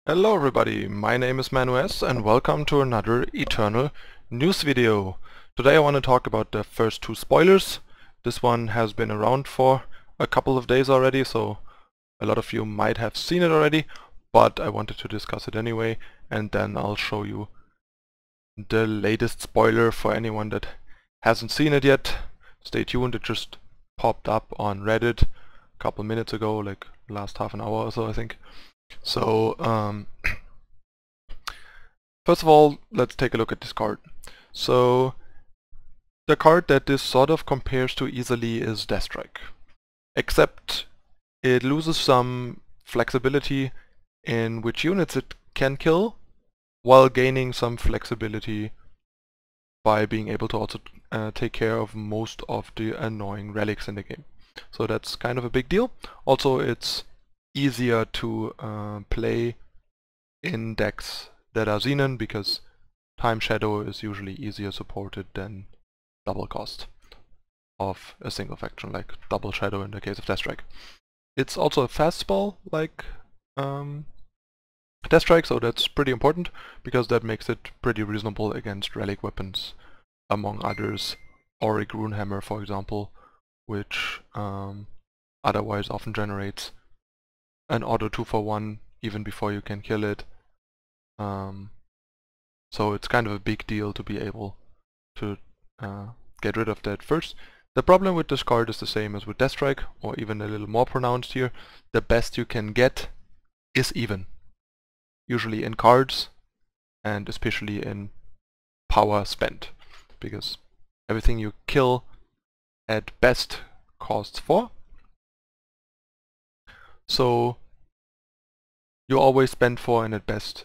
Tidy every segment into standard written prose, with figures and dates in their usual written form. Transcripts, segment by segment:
Hello everybody, my name is Manues and welcome to another Eternal news video. Today I want to talk about the first two spoilers. This one has been around for a couple of days already, so a lot of you might have seen it already, but I wanted to discuss it anyway, and then I'll show you the latest spoiler for anyone that hasn't seen it yet. Stay tuned, it just popped up on Reddit a couple minutes ago, like last half an hour or so I think. So, first of all, let's take a look at this card. So, the card that this sort of compares to easily is Death Strike. Except it loses some flexibility in which units it can kill, while gaining some flexibility by being able to also take care of most of the annoying relics in the game. So that's kind of a big deal. Also, it's easier to play in decks that are Xenon because Time Shadow is usually easier supported than double cost of a single faction, like double Shadow in the case of Death Strike. It's also a fast spell like Death Strike, so that's pretty important because that makes it pretty reasonable against relic weapons, among others Auric Runehammer for example, which otherwise often generates an auto 2-for-1 even before you can kill it. So it's kind of a big deal to be able to get rid of that first. The problem with this card is the same as with Death Strike, or even a little more pronounced here. The best you can get is even. Usually in cards, and especially in power spent. Because everything you kill at best costs 4. So you always spend 4 and at best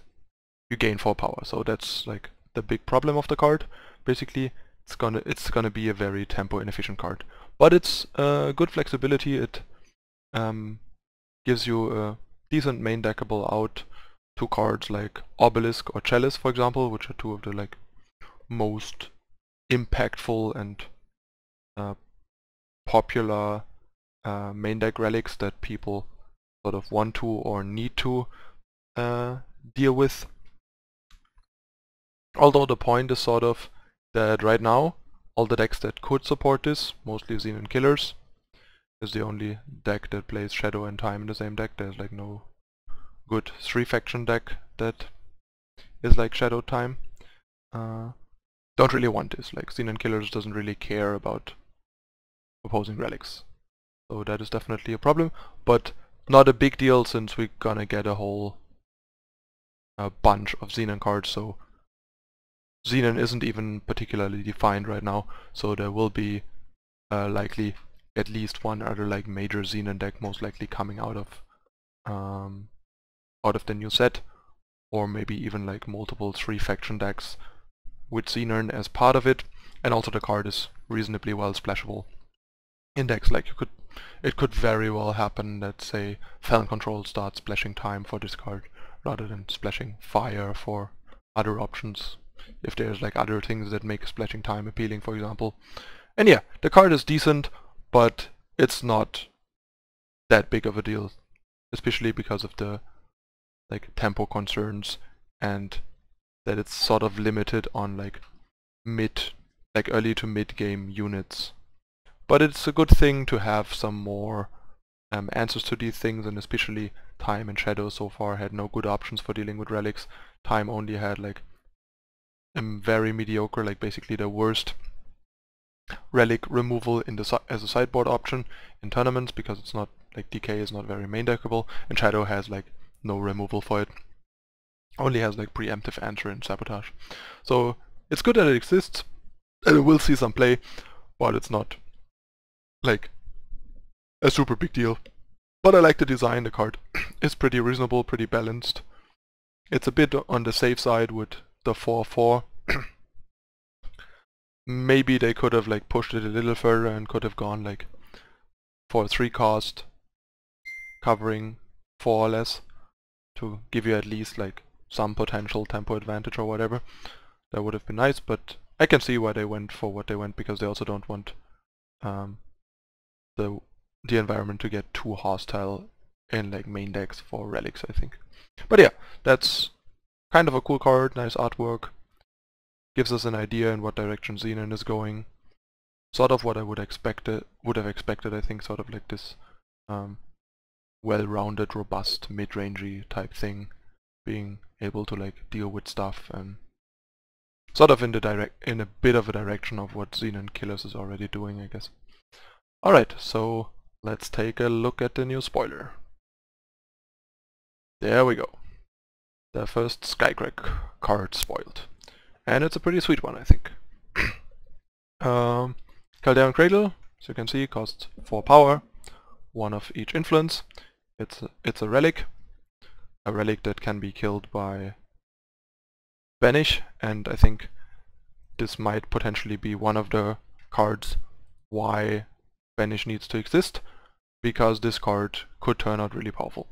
you gain 4 power. So that's like the big problem of the card. Basically it's gonna be a very tempo inefficient card. But it's good flexibility. It gives you a decent main deckable out to cards like Obelisk or Chalice for example, which are two of the like most impactful and popular main deck relics that people sort of want to or need to deal with. Although the point is sort of that right now all the decks that could support this, mostly Xenon Killers, is the only deck that plays Shadow and Time in the same deck. There's like no good 3-faction deck that is like Shadow Time. Don't really want this, like Xenon Killers doesn't really care about opposing relics. So that is definitely a problem, but not a big deal since we're gonna get a whole bunch of Xenon cards, so Xenon isn't even particularly defined right now, so there will be likely at least one other like major Xenon deck most likely coming out of the new set, or maybe even like multiple 3-faction decks with Xenon as part of it, and also the card is reasonably well splashable in decks. Like it could very well happen that say Felon Control starts splashing Time for this card rather than splashing Fire for other options, if there's like other things that make splashing Time appealing for example. And yeah, the card is decent, but it's not that big of a deal, especially because of the like tempo concerns and that it's sort of limited on like early to mid game units. But it's a good thing to have some more answers to these things, and especially Time and Shadow so far had no good options for dealing with relics. Time only had like very mediocre, like basically the worst relic removal in the as a sideboard option in tournaments, because it's not like DK is not very main deckable, and Shadow has like no removal for it. Only has like preemptive answer and sabotage. So it's good that it exists, and it will see some play, but it's not like a super big deal. But I like the design. The card is pretty reasonable, pretty balanced. It's a bit on the safe side with the 4/4. Maybe they could have like pushed it a little further and could have gone like for a 3 cost, covering 4 or less, to give you at least like some potential tempo advantage or whatever. That would have been nice, but I can see why they went for what they went, because they also don't want the environment to get too hostile in like main decks for relics, I think. But yeah, that's kind of a cool card, nice artwork. Gives us an idea in what direction Xenon is going. Sort of what I would have expected, I think, sort of like this well-rounded, robust, mid-rangey type thing, being able to like deal with stuff and sort of in a bit of a direction of what Xenon Killers is already doing, I guess. Alright, so let's take a look at the new spoiler. There we go. The first Skycrack card spoiled. And it's a pretty sweet one, I think. Calderan Cradle, as you can see, costs 4 power, 1 of each influence. It's a relic that can be killed by Banish, and I think this might potentially be one of the cards why Banish needs to exist, because this card could turn out really powerful.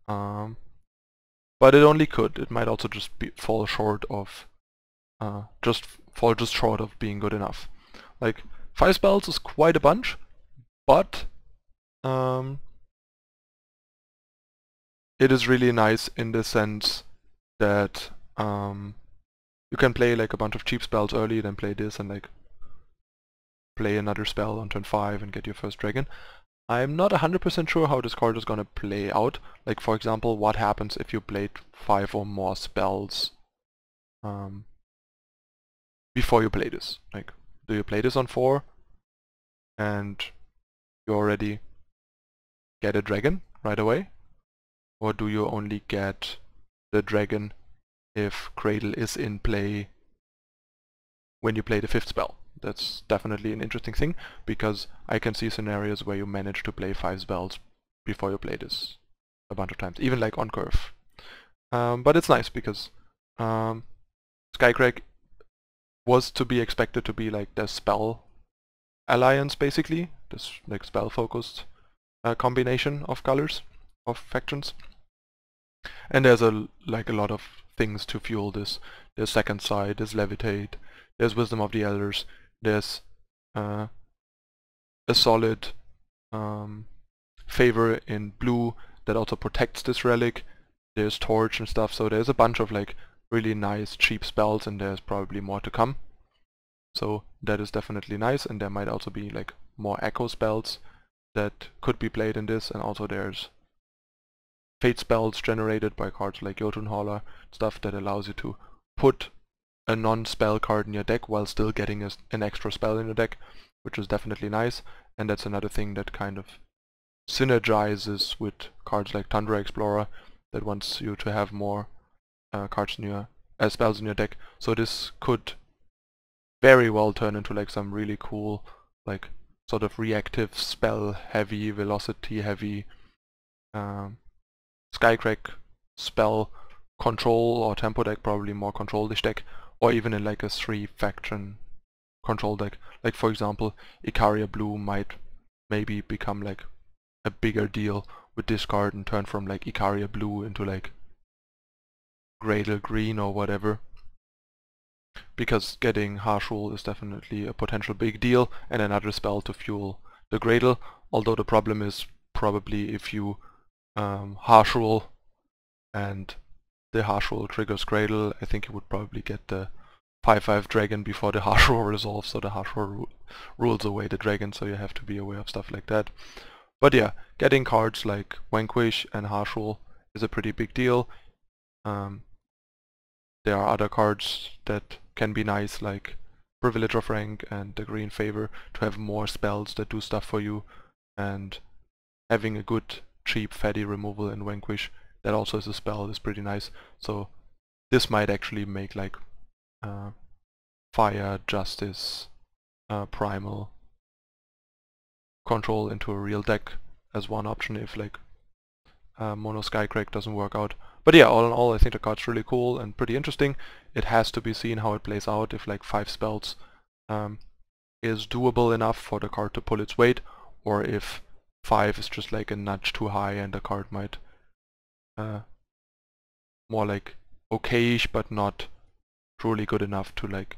But it only could. It might also just fall short of short of being good enough. Like 5 spells is quite a bunch, but it is really nice in the sense that you can play like a bunch of cheap spells early, then play this and like play another spell on turn 5 and get your first dragon. I'm not 100% sure how this card is gonna play out. Like, for example, what happens if you played 5 or more spells before you play this? Like, do you play this on 4 and you already get a dragon right away? Or do you only get the dragon if Cradle is in play when you play the 5th spell? That's definitely an interesting thing, because I can see scenarios where you manage to play 5 spells before you play this a bunch of times, even like on curve. But it's nice because Skycrack was to be expected to be like the spell alliance, basically, this like spell focused combination of colors, of factions. And there's a lot of things to fuel this. There's Second Sight, there's Levitate, there's Wisdom of the Elders, there's a solid favor in blue that also protects this relic. There's Torch and stuff, so there's a bunch of like really nice cheap spells, and there's probably more to come. So that is definitely nice, and there might also be like more echo spells that could be played in this, and also there's fate spells generated by cards like Jotun Hauler, stuff that allows you to put a non-spell card in your deck while still getting an extra spell in your deck, which is definitely nice. And that's another thing that kind of synergizes with cards like Tundra Explorer, that wants you to have more cards in your spells in your deck. So this could very well turn into like some really cool, like sort of reactive spell heavy, velocity heavy Skycrack spell control or tempo deck, probably more control-ish deck, or even in like a 3-faction control deck. Like for example, Icaria Blue might maybe become like a bigger deal with this card and turn from like Icaria Blue into like Cradle Green or whatever. Because getting Harsh Rule is definitely a potential big deal, and another spell to fuel the Cradle. Although the problem is probably if you Harsh Rule and the Harsh Rule triggers Cradle, I think you would probably get the 5/5 dragon before the Harsh Rule resolves, so the Harsh Rule rules away the dragon, so you have to be aware of stuff like that. But yeah, getting cards like Vanquish and Harsh Rule is a pretty big deal. There are other cards that can be nice, like Privilege of Rank and the Green Favor, to have more spells that do stuff for you, and having a good cheap fatty removal in Vanquish that also is a spell is pretty nice. So this might actually make like Fire, Justice, Primal control into a real deck as one option if like Mono Skycrack doesn't work out. But yeah, all in all, I think the card's really cool and pretty interesting. It has to be seen how it plays out, if like 5 spells is doable enough for the card to pull its weight, or if 5 is just like a nudge too high and the card might more like okayish but not truly good enough to like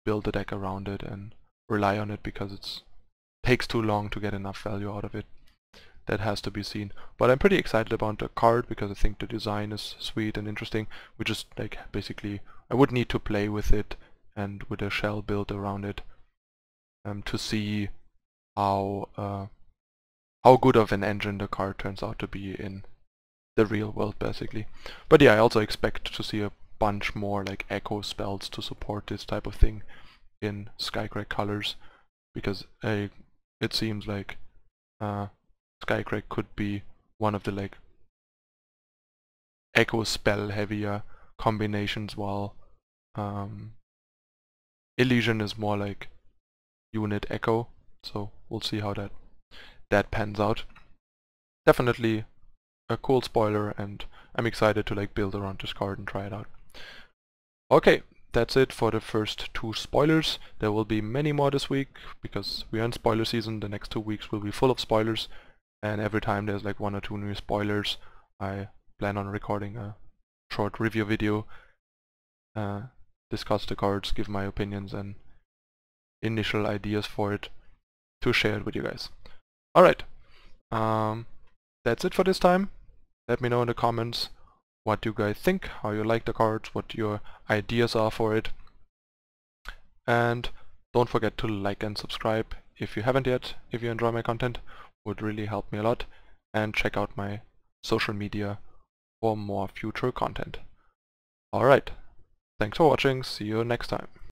build a deck around it and rely on it, because it takes too long to get enough value out of it. that has to be seen. But I'm pretty excited about the card because I think the design is sweet and interesting. We just like basically, I would need to play with it and with a shell built around it to see how good of an engine the card turns out to be in the real world, basically. But yeah, I also expect to see a bunch more like echo spells to support this type of thing in Skycrack colors, because it seems like Skycrack could be one of the like echo spell heavier combinations, while Elysian is more like unit echo. So we'll see how that pans out. Definitely a cool spoiler, and I'm excited to like build around this card and try it out. Okay, that's it for the first 2 spoilers. There will be many more this week because we are in spoiler season. The next 2 weeks will be full of spoilers, and every time there's like 1 or 2 new spoilers, I plan on recording a short review video, discuss the cards, give my opinions and initial ideas for it to share it with you guys. Alright, that's it for this time. Let me know in the comments what you guys think, how you like the cards, what your ideas are for it. And don't forget to like and subscribe if you haven't yet, if you enjoy my content. Would really help me a lot. And check out my social media for more future content. Alright, thanks for watching, see you next time.